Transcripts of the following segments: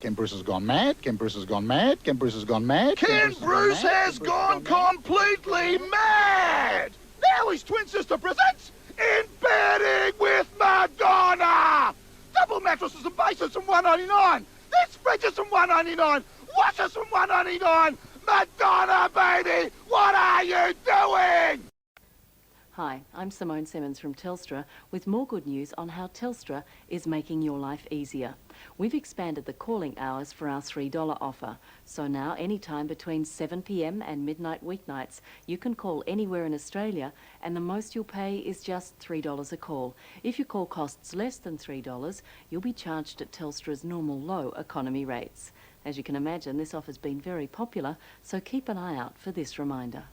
Ken Bruce has gone mad. Ken Bruce has gone mad. Ken Bruce has gone mad. Ken Bruce has gone completely mad! Now his twin sister presents In Bedding with Madonna! Double mattresses and bases from $1.99. This fridge is from $1.99. Washers from $1.99. Madonna, baby, what are you doing? Hi, I'm Simone Simmons from Telstra with more good news on how Telstra is making your life easier. We've expanded the calling hours for our $3 offer, so now anytime between 7 p.m. and midnight weeknights you can call anywhere in Australia, and the most you'll pay is just $3 a call. If your call costs less than $3, you'll be charged at Telstra's normal low economy rates. As you can imagine, this offer's been very popular, so keep an eye out for this reminder.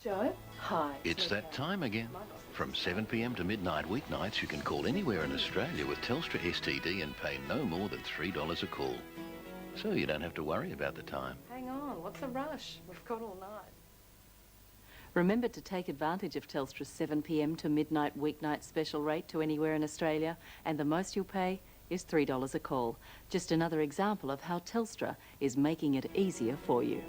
Joe? Hi. It's that time again. From 7 p.m. to midnight weeknights, you can call anywhere in Australia with Telstra STD and pay no more than $3 a call. So you don't have to worry about the time. Hang on, what's the rush? We've got all night. Remember to take advantage of Telstra's 7 p.m. to midnight weeknight special rate to anywhere in Australia, and the most you'll pay is $3 a call. Just another example of how Telstra is making it easier for you.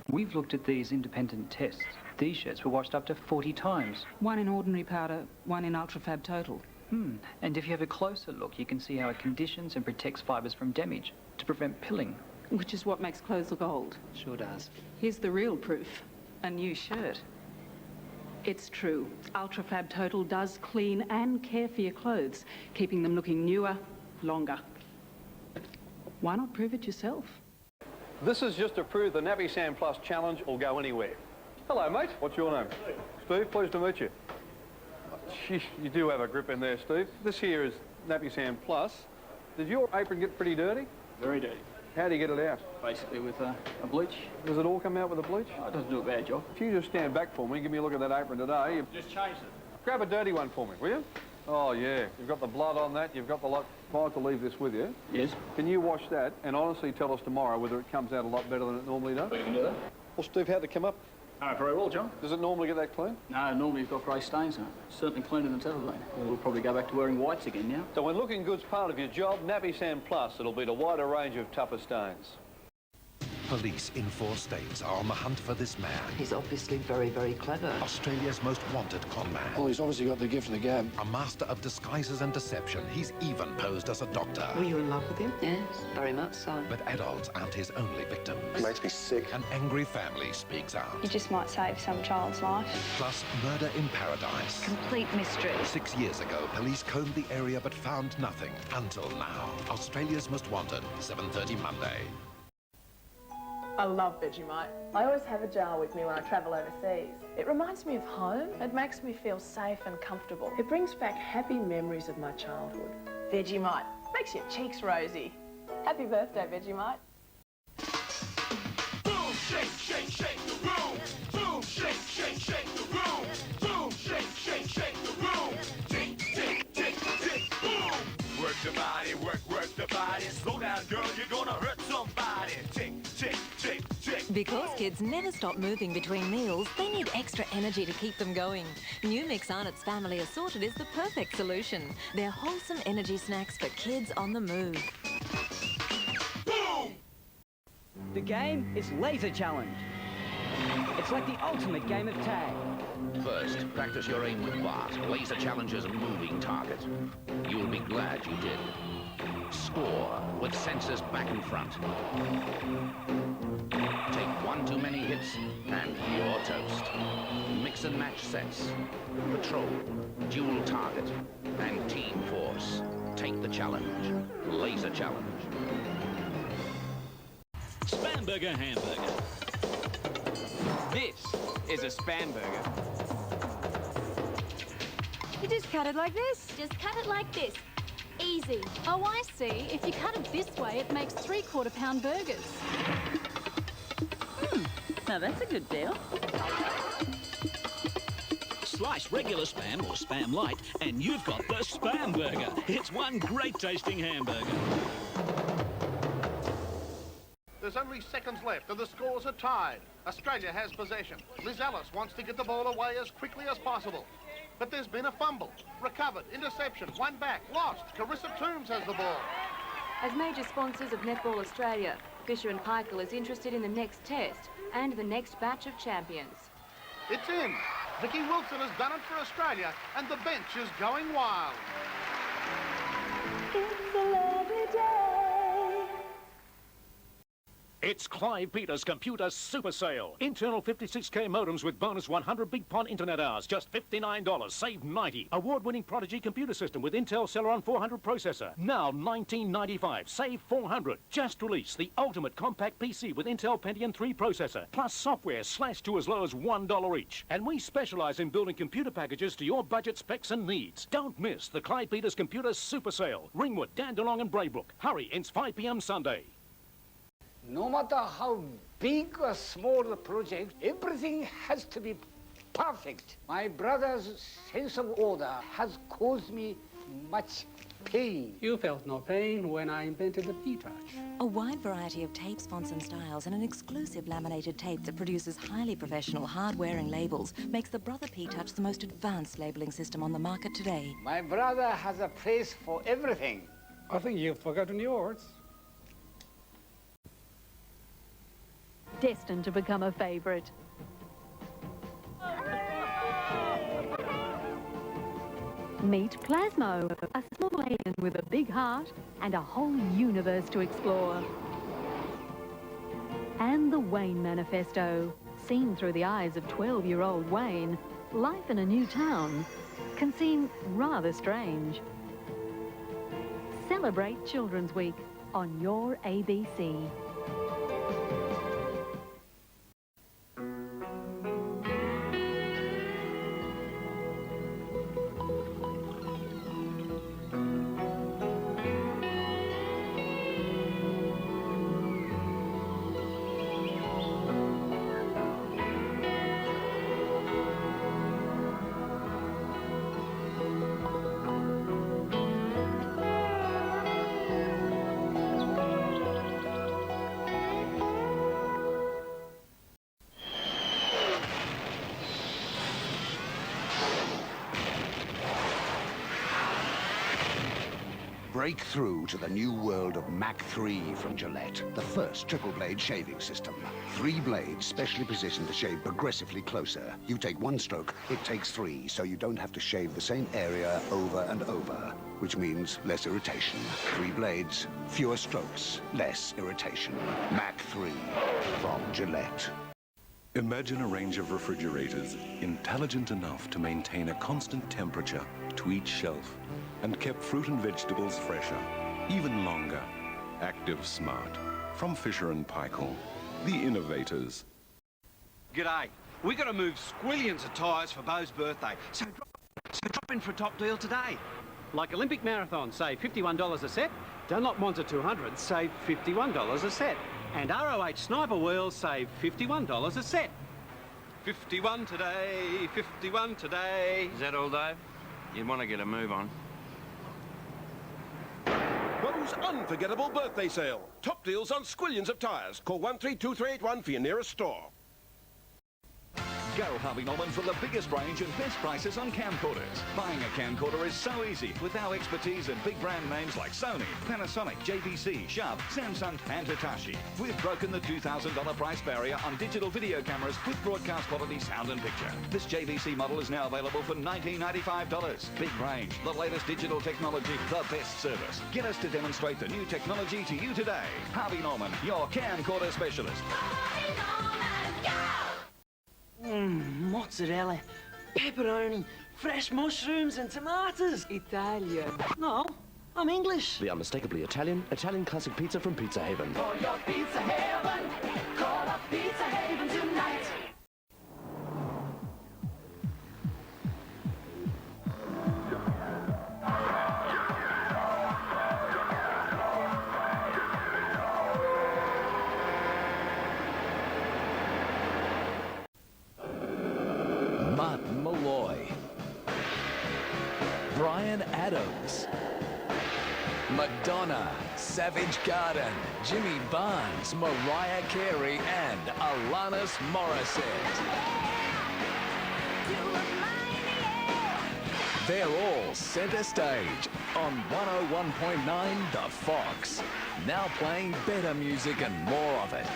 We've looked at these independent tests. These shirts were washed up to 40 times. One in ordinary powder, one in ultrafab total. And if you have a closer look, you can see how it conditions and protects fibres from damage to prevent pilling. Which is what makes clothes look old. Sure does. Here's the real proof. A new shirt. It's true. Ultrafab Total does clean and care for your clothes, keeping them looking newer, longer. Why not prove it yourself? This is just to prove the Nappy Sand Plus challenge will go anywhere. Hello, mate. What's your name? Steve, pleased to meet you. Gee, you do have a grip in there, Steve. This here is Nappy Sand Plus. Did your apron get pretty dirty? Very dirty. How do you get it out? Basically with a bleach. Does it all come out with a bleach? Oh, it doesn't do a bad job. If you just stand back for me and give me a look at that apron today. Just changed it. Grab a dirty one for me, will you? Oh, yeah. You've got the blood on that. You've got the lot. If I was to leave this with you. Yes. Can you wash that and honestly tell us tomorrow whether it comes out a lot better than it normally does? We can do that. Well, Steve, how'd it come up? Very well, John. Does it normally get that clean? No, normally you've got grey stains on it. Certainly cleaner than it's ever been. We'll probably go back to wearing whites again now. So when looking good's part of your job, Nappy Sand Plus, it'll beat a wider range of tougher stains. Police in 4 states are on the hunt for this man. He's obviously very, very clever. Australia's most wanted con man. Well, he's obviously got the gift of the gab. A master of disguises and deception. He's even posed as a doctor. Were you in love with him? Yes, very much so. But adults aren't his only victims. It makes me sick. An angry family speaks out. You just might save some child's life. Plus, murder in paradise. Complete mystery. 6 years ago, police combed the area but found nothing. Until now. Australia's most wanted, 7:30 Monday. I love Vegemite. I always have a jar with me when I travel overseas. It reminds me of home. It makes me feel safe and comfortable. It brings back happy memories of my childhood. Vegemite makes your cheeks rosy. Happy birthday, Vegemite. Boom, shake, shake, shake the room. Boom, shake, shake, shake the room. Boom, shake, shake, shake the room. Tick, tick, tick, tick, boom. Work the body, work the body. Slow down, girl, you're gonna hurt somebody. Tick, tick, tick, tick. Because kids never stop moving between meals, they need extra energy to keep them going. New Mix Arnott's Family Assorted is the perfect solution. They're wholesome energy snacks for kids on the move. Boom! The game is Laser Challenge. It's like the ultimate game of tag. First, practice your aim with Bart, laser challenger's moving target. You'll be glad you did. Score with sensors back and front. Take 1 too many hits and you're toast. Mix and match sets. Patrol, dual target, and team force. Take the challenge. Laser challenge. Spamburger hamburger. This is a Spam burger. You just cut it like this? Just cut it like this. Easy. Oh, I see. If you cut it this way, it makes 3/4 pound burgers. Now that's a good deal. Slice regular Spam or Spam Light, and you've got the Spam Burger. It's one great tasting hamburger. There's only seconds left and the scores are tied. Australia has possession. Liz Ellis wants to get the ball away as quickly as possible. But there's been a fumble. Recovered, interception, one back, lost. Carissa Toombs has the ball. As major sponsors of Netball Australia, Fisher & Paykel is interested in the next test and the next batch of champions. It's in. Vicky Wilson has done it for Australia, and the bench is going wild. It's a lovely day. It's Clive Peters Computer Super Sale. Internal 56K modems with bonus 100 Big Pond Internet hours, just $59, save $90. Award-winning Prodigy computer system with Intel Celeron 400 processor, now $19.95, save $400. Just released the ultimate compact PC with Intel Pentium 3 processor, plus software slashed to as low as $1 each. And we specialize in building computer packages to your budget specs and needs. Don't miss the Clive Peters Computer Super Sale. Ringwood, Dandenong and Braybrook. Hurry, it's 5 p.m. Sunday. No matter how big or small the project, everything has to be perfect. My brother's sense of order has caused me much pain. You felt no pain when I invented the P-Touch. A wide variety of tapes, fonts and styles and an exclusive laminated tape that produces highly professional hard-wearing labels makes the Brother P-Touch the most advanced labeling system on the market today. My brother has a place for everything. I think you've forgotten yours. Destined to become a favourite. Meet Plasmo, a small alien with a big heart and a whole universe to explore. And the Wayne Manifesto. Seen through the eyes of 12-year-old Wayne, life in a new town can seem rather strange. Celebrate Children's Week on your ABC. Break through to the new world of Mach 3 from Gillette, the first triple-blade shaving system. 3 blades specially positioned to shave progressively closer. You take 1 stroke, it takes 3, so you don't have to shave the same area over and over, which means less irritation. 3 blades, fewer strokes, less irritation. Mach 3 from Gillette. Imagine a range of refrigerators intelligent enough to maintain a constant temperature to each shelf and kept fruit and vegetables fresher, even longer. Active Smart from Fisher & Paykel, the innovators. G'day. We got to move squillions of tyres for Beau's birthday, so drop in for a top deal today. Like Olympic Marathon, save $51 a set. Dunlop Monza 200, save $51 a set. And ROH Sniper Wheels, save $51 a set. 51 today, 51 today. Is that all, Dave? You'd want to get a move on. Beau's unforgettable birthday sale. Top deals on squillions of tyres. Call 132381 for your nearest store. Go Harvey Norman for the biggest range and best prices on camcorders. Buying a camcorder is so easy with our expertise in big brand names like Sony, Panasonic, JVC, Sharp, Samsung and Hitachi. We've broken the $2,000 price barrier on digital video cameras with broadcast quality sound and picture. This JVC model is now available for $1995. Big range, the latest digital technology, the best service. Get us to demonstrate the new technology to you today. Harvey Norman, your camcorder specialist. Mozzarella, pepperoni, fresh mushrooms and tomatoes. Italian. No, I'm English. The unmistakably Italian classic pizza from Pizza Haven. For your pizza heaven, call up Pizza Haven tonight. Matt Malloy, Brian Adams, Madonna, Savage Garden, Jimmy Barnes, Mariah Carey, and Alanis Morissette. They're all centre stage on 101.9 The Fox. Now playing better music and more of it.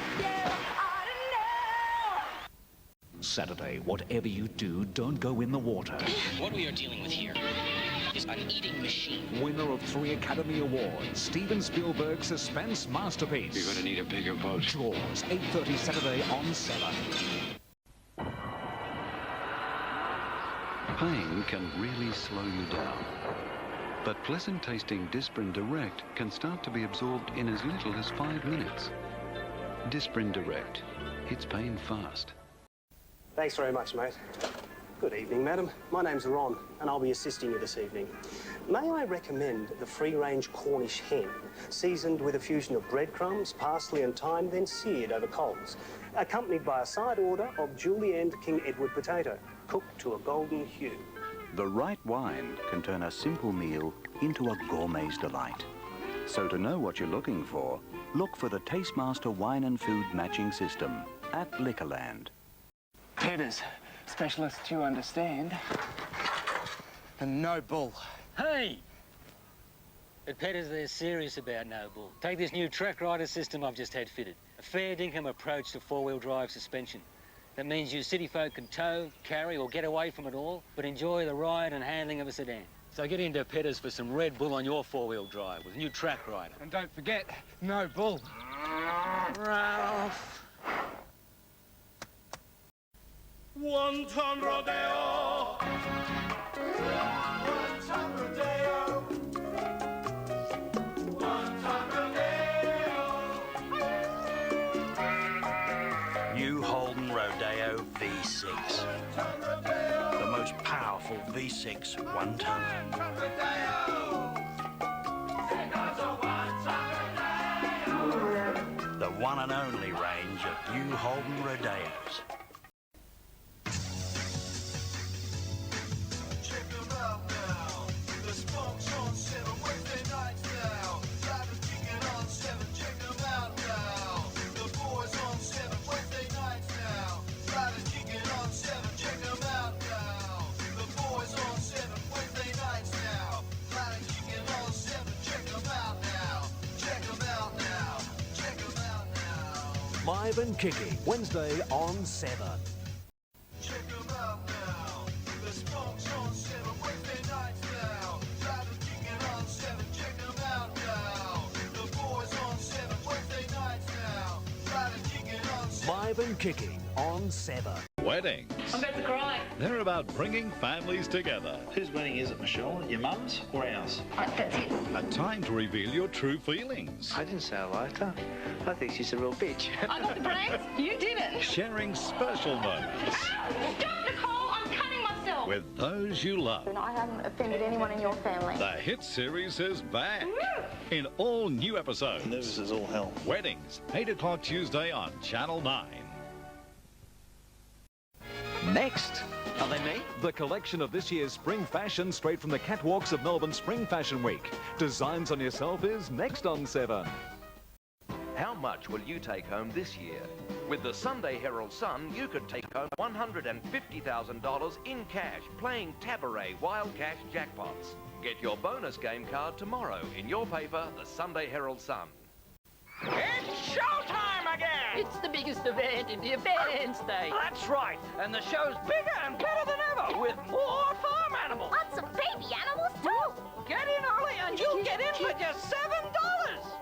Saturday, whatever you do, don't go in the water. What we are dealing with here is an eating machine. Winner of 3 Academy Awards, Steven Spielberg's suspense masterpiece. You're gonna need a bigger boat. Jaws, 8:30 Saturday on 7. Pain can really slow you down. But pleasant-tasting Disprin Direct can start to be absorbed in as little as 5 minutes. Disprin Direct. It's pain fast. Thanks very much, mate. Good evening, madam. My name's Ron, and I'll be assisting you this evening. May I recommend the free-range Cornish hen, seasoned with a fusion of breadcrumbs, parsley and thyme, then seared over coals, accompanied by a side order of julienned King Edward potato, cooked to a golden hue. The right wine can turn a simple meal into a gourmet's delight. So to know what you're looking for, look for the Tastemaster Wine and Food Matching System at Liquorland. Pedders, specialists you understand. And no bull. Hey! At Pedders, they're serious about no bull. Take this new track rider system I've just had fitted. A fair dinkum approach to four-wheel drive suspension. That means you city folk can tow, carry or get away from it all, but enjoy the ride and handling of a sedan. So get into Pedders for some Red Bull on your four-wheel drive with new track rider. And don't forget, no bull. Ralph. One-ton rodeo. One-ton rodeo. One-ton rodeo. New Holden Rodeo V6. The most powerful V6 one-ton. The one and only range of new Holden Rodeos. Live and kicking, Wednesday on 7. Check 'em out now. The Spunks on 7 Wednesday nights now. Live and kicking on 7. Check 'em out now. The boys on 7 Wednesday nights now. Live and kicking on 7. Live and kicking on 7. Weddings. I'm about to cry. They're about bringing families together. Whose wedding is it, Michelle? Your mum's or ours? That's it. A time to reveal your true feelings. I didn't say I liked her. I think she's a real bitch. I got the brains. You didn't. Sharing special moments Stop, Nicole. I'm cutting myself. with those you love. And I haven't offended anyone in your family. The hit series is back in all new episodes. Nervous as all hell. Weddings, 8 o'clock Tuesday on Channel 9. Next. Are they me? The collection of this year's spring fashion straight from the catwalks of Melbourne Spring Fashion Week. Designs on Yourself is next on 7. How much will you take home this year? With the Sunday Herald Sun, you could take home $150,000 in cash playing Tabaret Wild Cash Jackpots. Get your bonus game card tomorrow in your paper, the Sunday Herald Sun. It's showtime again! It's the biggest event in the event state. That's right, and the show's bigger and better than ever with more farm animals. And some baby animals too. Get in early and you'll get in for just $7.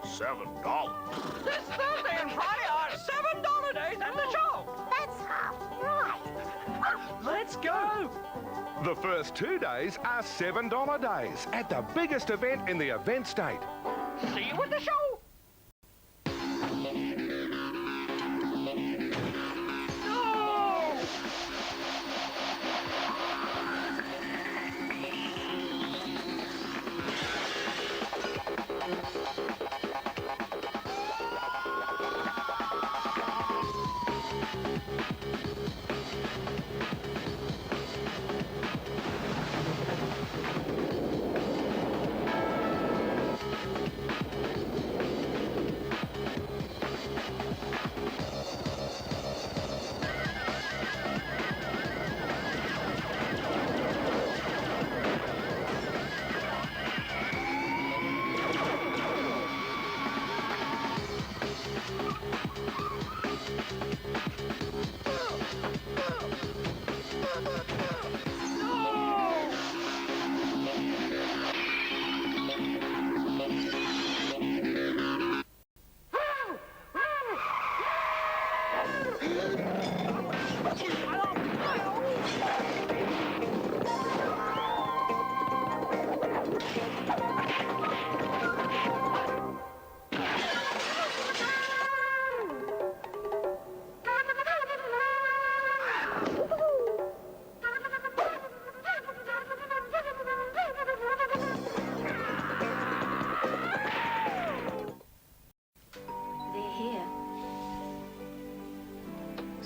$7? This Thursday and Friday are $7 days at the show. That's half right. Let's go. The first 2 days are $7 days at the biggest event in the event state. See you at the show.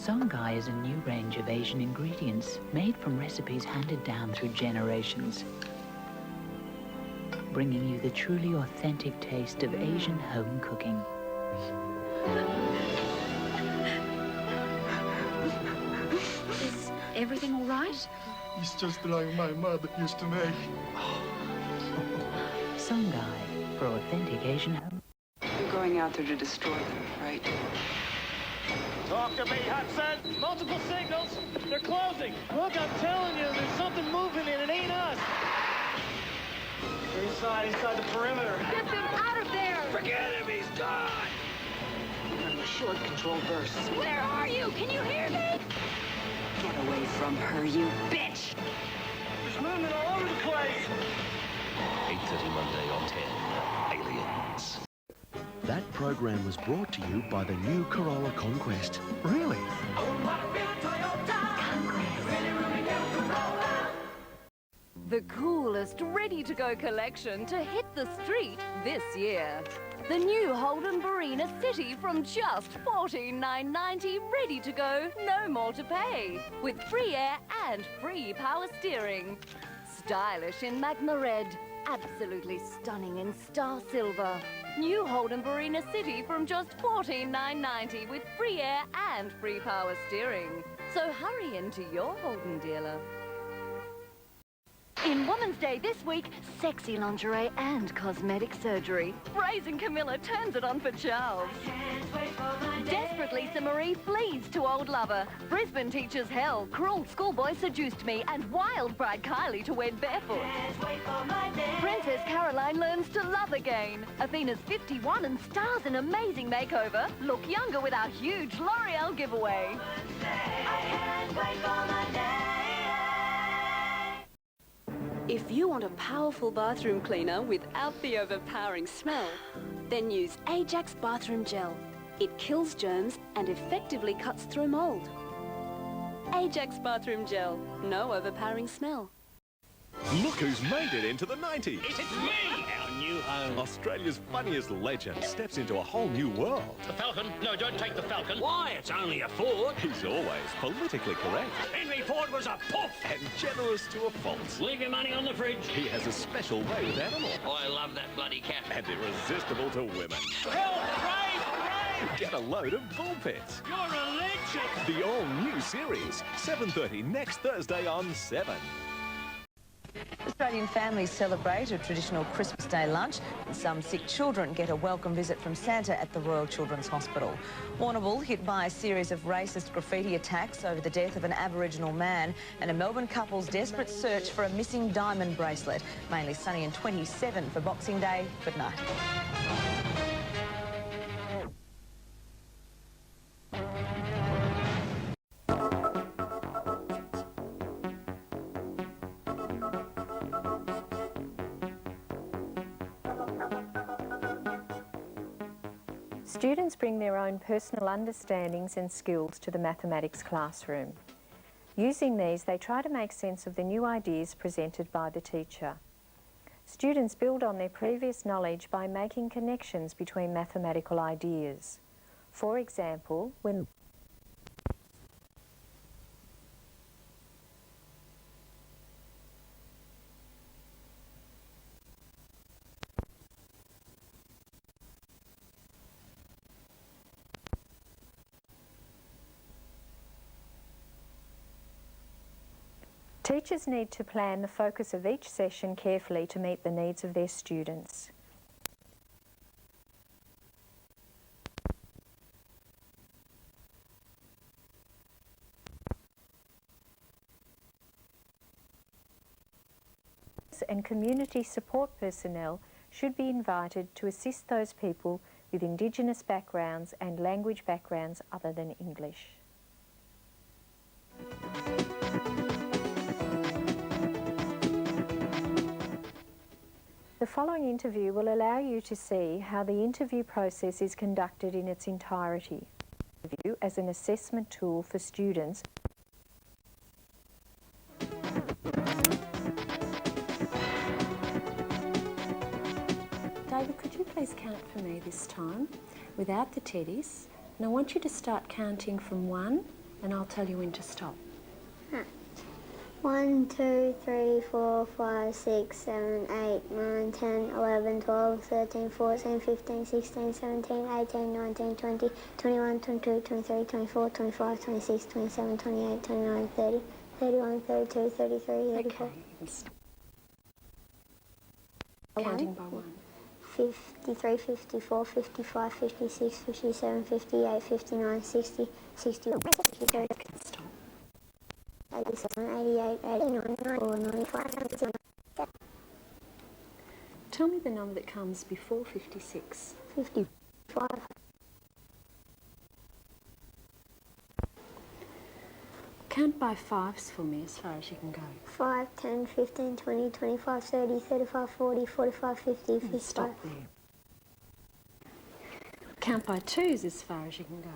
Songhai is a new range of Asian ingredients made from recipes handed down through generations, bringing you the truly authentic taste of Asian home cooking. Is everything all right? It's just like my mother used to make. Songhai for authentic Asian home. You're going out there to destroy them, right? Talk to me, Hudson! Multiple signals! They're closing! Look, I'm telling you, there's something moving and it ain't us! We're inside the perimeter. Get them out of there! Forget him, he's gone! Remember, short control bursts. Where are you? Can you hear me? Get away from her, you bitch! There's movement all over the place! 8:30 Monday on 10. Aliens. That program was brought to you by the new Corolla Conquest. Really? The coolest ready-to-go collection to hit the street this year. The new Holden Barina City from just $14,990, ready to go, no more to pay, with free air and free power steering. Stylish in Magma Red, absolutely stunning in Star Silver. New Holden Barina City from just $14,990 with free air and free power steering. So hurry into your Holden dealer. In Women's Day this week, sexy lingerie and cosmetic surgery. Brazen Camilla turns it on for Charles. Desperate Lisa Marie flees to old lover. Brisbane teaches hell. Cruel schoolboy seduced me. And wild bride Kylie to wed barefoot. Princess Caroline learns to love again. Athena's 51 and stars an amazing makeover. Look younger with our huge L'Oreal giveaway. If you want a powerful bathroom cleaner without the overpowering smell, then use Ajax Bathroom Gel. It kills germs and effectively cuts through mold. Ajax Bathroom Gel, no overpowering smell. Look who's made it into the 90s. It's me, our new home. Australia's funniest legend steps into a whole new world. The Falcon? No, don't take the Falcon. Why? It's only a Ford. He's always politically correct. Henry Ford was a poof. And generous to a fault. Leave your money on the fridge. He has a special way with animals. Oh, I love that bloody cat. And irresistible to women. Help! Brave! Get a load of bull pits. You're a legend. The all-new series, 7:30 next Thursday on 7. Australian families celebrate a traditional Christmas Day lunch, and some sick children get a welcome visit from Santa at the Royal Children's Hospital. Warrnambool hit by a series of racist graffiti attacks over the death of an Aboriginal man, and a Melbourne couple's desperate search for a missing diamond bracelet. Mainly sunny and 27 for Boxing Day. Good night. Students bring their own personal understandings and skills to the mathematics classroom. Using these, they try to make sense of the new ideas presented by the teacher. Students build on their previous knowledge by making connections between mathematical ideas. For example, when teachers need to plan the focus of each session carefully to meet the needs of their students. And community support personnel should be invited to assist those people with Indigenous backgrounds and language backgrounds other than English. The following interview will allow you to see how the interview process is conducted in its entirety. As an assessment tool for students. David, could you please count for me this time without the teddies? And I want you to start counting from 1 and I'll tell you when to stop. 1, 2, 3, 4, 5, 6, 7, 8, 9, 10, 11, 12, 13, 14, 15, 16, 17, 18, 19, 20, 21, 22, 23, 24, 25, 26, 27, 28, 29, 30, 31, 32, 33, 34. Counting by 1. 53, 54, 55, 56, 57, 58, 59, 60, 61, 62, 87, 88, 89, 94, 95, 97. Tell me the number that comes before 56. 55. Count by 5s for me as far as you can go. 5, 10, 15, 20, 25, 30, 35, 40, 45, 50, 55. Stop there. Count by 2s as far as you can go.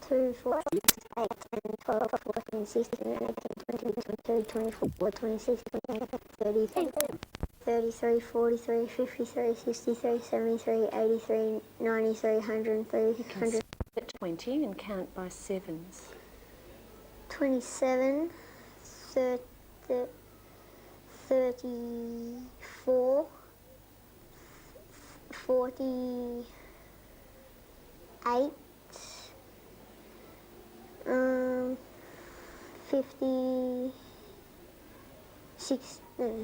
2, 4, 6, 8, 10, 12, 14, 16, 18, 20, 22, 24, 26, 28, 30, 33, 43, 53, 63, 73, 83, 93, 103, 100. At 20 and count by 7s. 27, 34, 48, 56, yeah.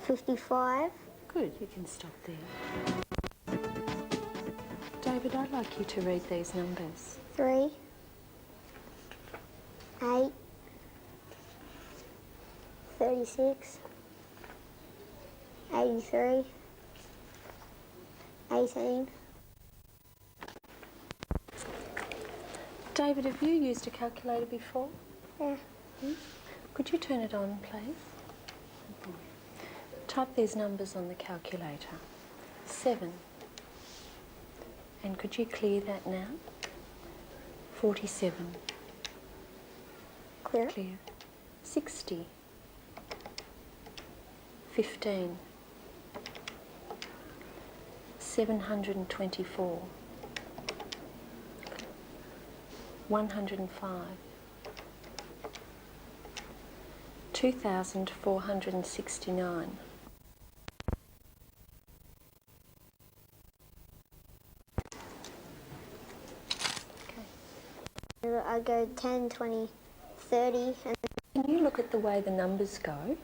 55. Good, you can stop there. David, I'd like you to read these numbers. 3, 8, 36, 83, 18. David, have you used a calculator before? Yeah. Could you turn it on, please? Type these numbers on the calculator. 7. And could you clear that now? 47. Clear. Clear. 60. 15. 724. 105. 2,469. I go 10, 20, 30. And can you look at the way the numbers go?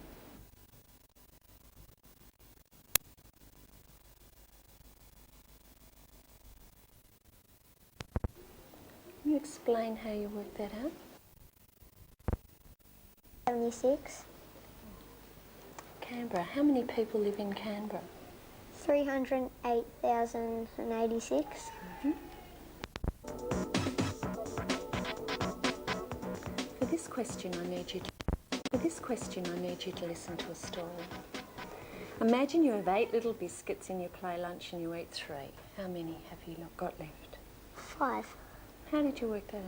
Can you explain how you work that out? 76. Canberra. How many people live in Canberra? 308,086. For this question, I need you to listen to a story. Imagine you have 8 little biscuits in your play lunch and you eat 3. How many have you got left? 5. How did you work that out?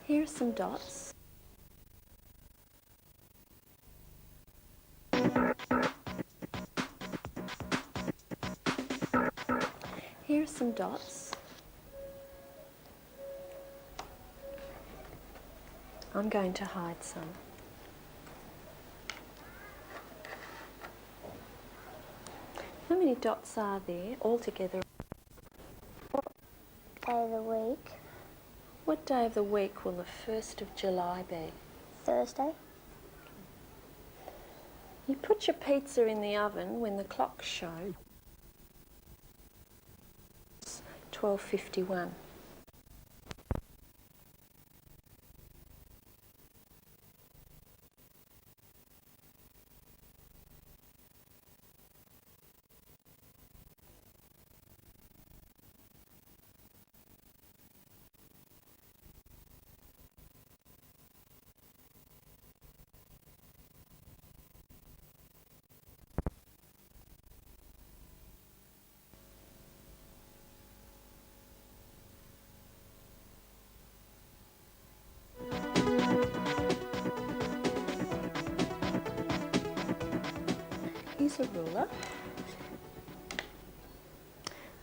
Here are some dots. Here are some dots. I'm going to hide some. How many dots are there altogether? Day of the week. What day of the week will the 1st of July be? Thursday. You put your pizza in the oven when the clock showed 12:51. a ruler.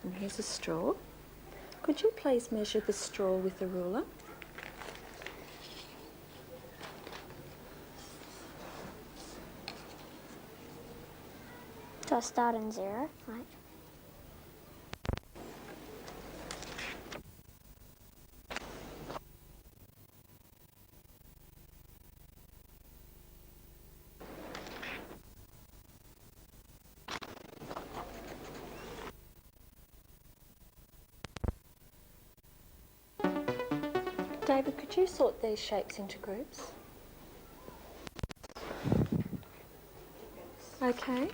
And here's a straw. Could you please measure the straw with the ruler? Do I start on 0? Right. David, could you sort these shapes into groups? Okay.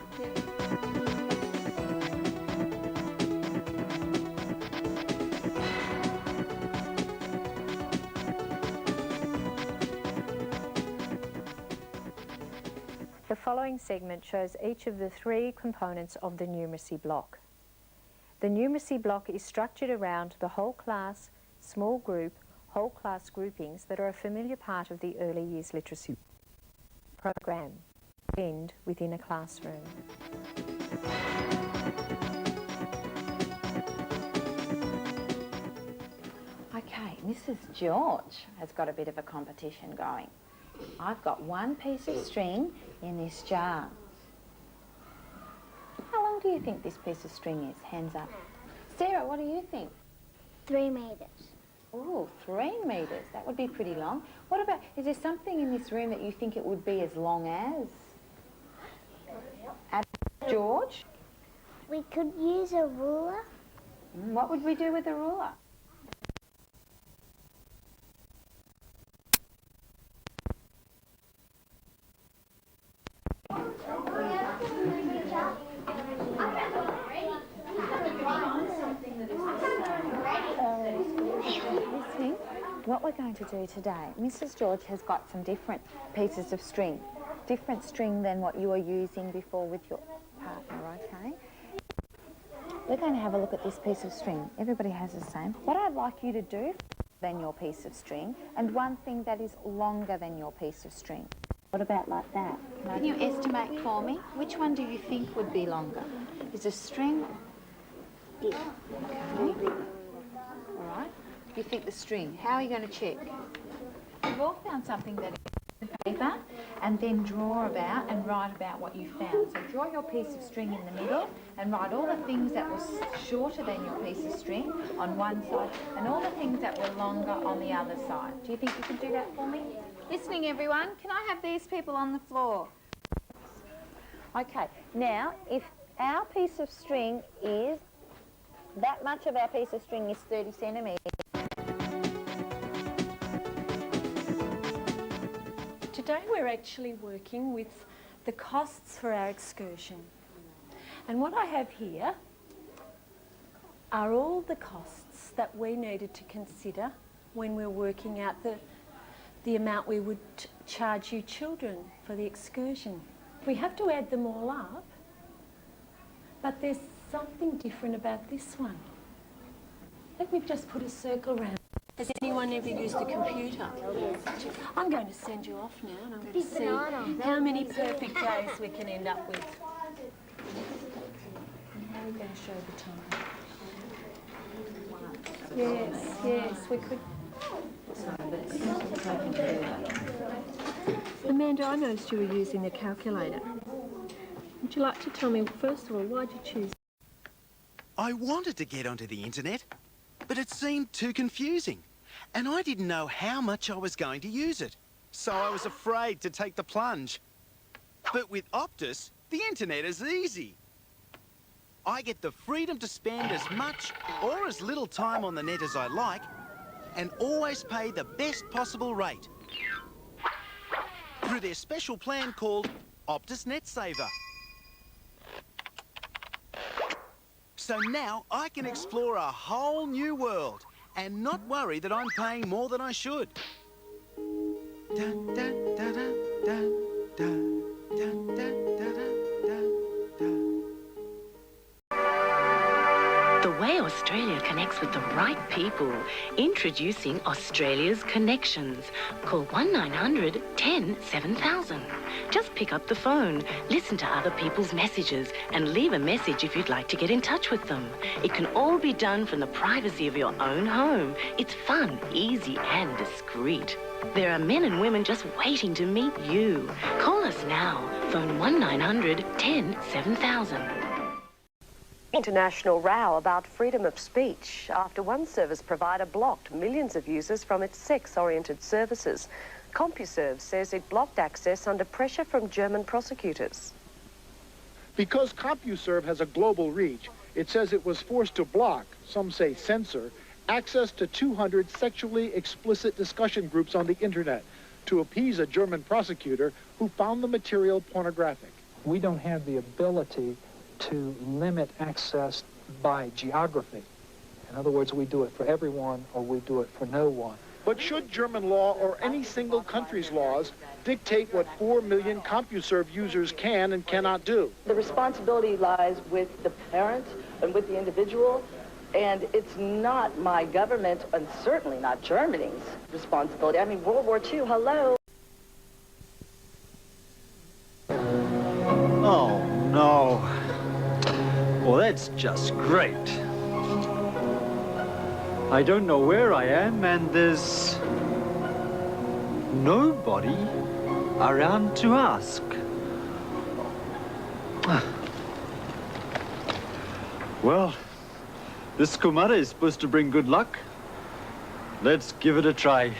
The following segment shows each of the 3 components of the numeracy block. The numeracy block is structured around the whole class, small group, whole class groupings that are a familiar part of the early years literacy program, and within a classroom. Okay, Mrs. George has got a bit of a competition going. I've got 1 piece of string in this jar. How long do you think this piece of string is? Hands up. Sarah, what do you think? 3 meters. Oh, 3 meters. That would be pretty long. What about, is there something in this room that you think it would be as long as? George? We could use a ruler. What would we do with a ruler? Listening. What we're going to do today, Mrs. George has got some different pieces of string, different string than what you were using before with your partner, okay? We're going to have a look at this piece of string. Everybody has the same. What I'd like you to do than your piece of string, and one thing that is longer than your piece of string. What about like that? Can you estimate for me? Which one do you think would be longer? Is a string? Yeah. Okay. All right. You think the string. How are you going to check? You've all found something that is paper, and then draw about and write about what you found. So draw your piece of string in the middle and write all the things that were shorter than your piece of string on one side and all the things that were longer on the other side. Do you think you can do that for me? Listening, everyone, can I have these people on the floor? Okay, now if our piece of string is, that much of our piece of string is 30 centimetres. Today we're actually working with the costs for our excursion. And what I have here are all the costs that we needed to consider when we're working out the amount we would charge you children for the excursion. We have to add them all up, but there's something different about this one. Let me just put a circle around. Has anyone ever used a computer? I'm going to send you off now and I'm going to see how many perfect days we can end up with. And how are we going to show the time? Yes, yes, we could. Amanda, I noticed you were using the calculator. Would you like to tell me, first of all, why did you choose? I wanted to get onto the internet, but it seemed too confusing, and I didn't know how much I was going to use it, so I was afraid to take the plunge. But with Optus, the internet is easy. I get the freedom to spend as much or as little time on the net as I like, and always pay the best possible rate through their special plan called Optus Net Saver. So now I can explore a whole new world and not worry that I'm paying more than I should. Dun, dun, dun, dun, dun, dun, dun, dun, dun, dun, dun, dun. The way Australia connects with the right people. Introducing Australia's Connections. Call 1900 10 7000. Just pick up the phone, listen to other people's messages, and leave a message if you'd like to get in touch with them. It can all be done from the privacy of your own home. It's fun, easy, and discreet. There are men and women just waiting to meet you. Call us now. Phone 1900 10 7000. International row about freedom of speech after one service provider blocked millions of users from its sex-oriented services. CompuServe says it blocked access under pressure from German prosecutors. Because CompuServe has a global reach, it says it was forced to block, some say censor, access to 200 sexually explicit discussion groups on the internet to appease a German prosecutor who found the material pornographic. We don't have the ability to limit access by geography. In other words, we do it for everyone or we do it for no one. But should German law or any single country's laws dictate what 4 million CompuServe users can and cannot do? The responsibility lies with the parent and with the individual, and it's not my government and certainly not Germany's responsibility. I mean, World War II, hello. Oh, no. Well, that's just great. I don't know where I am, and there's nobody around to ask. Well, this Kumara is supposed to bring good luck. Let's give it a try.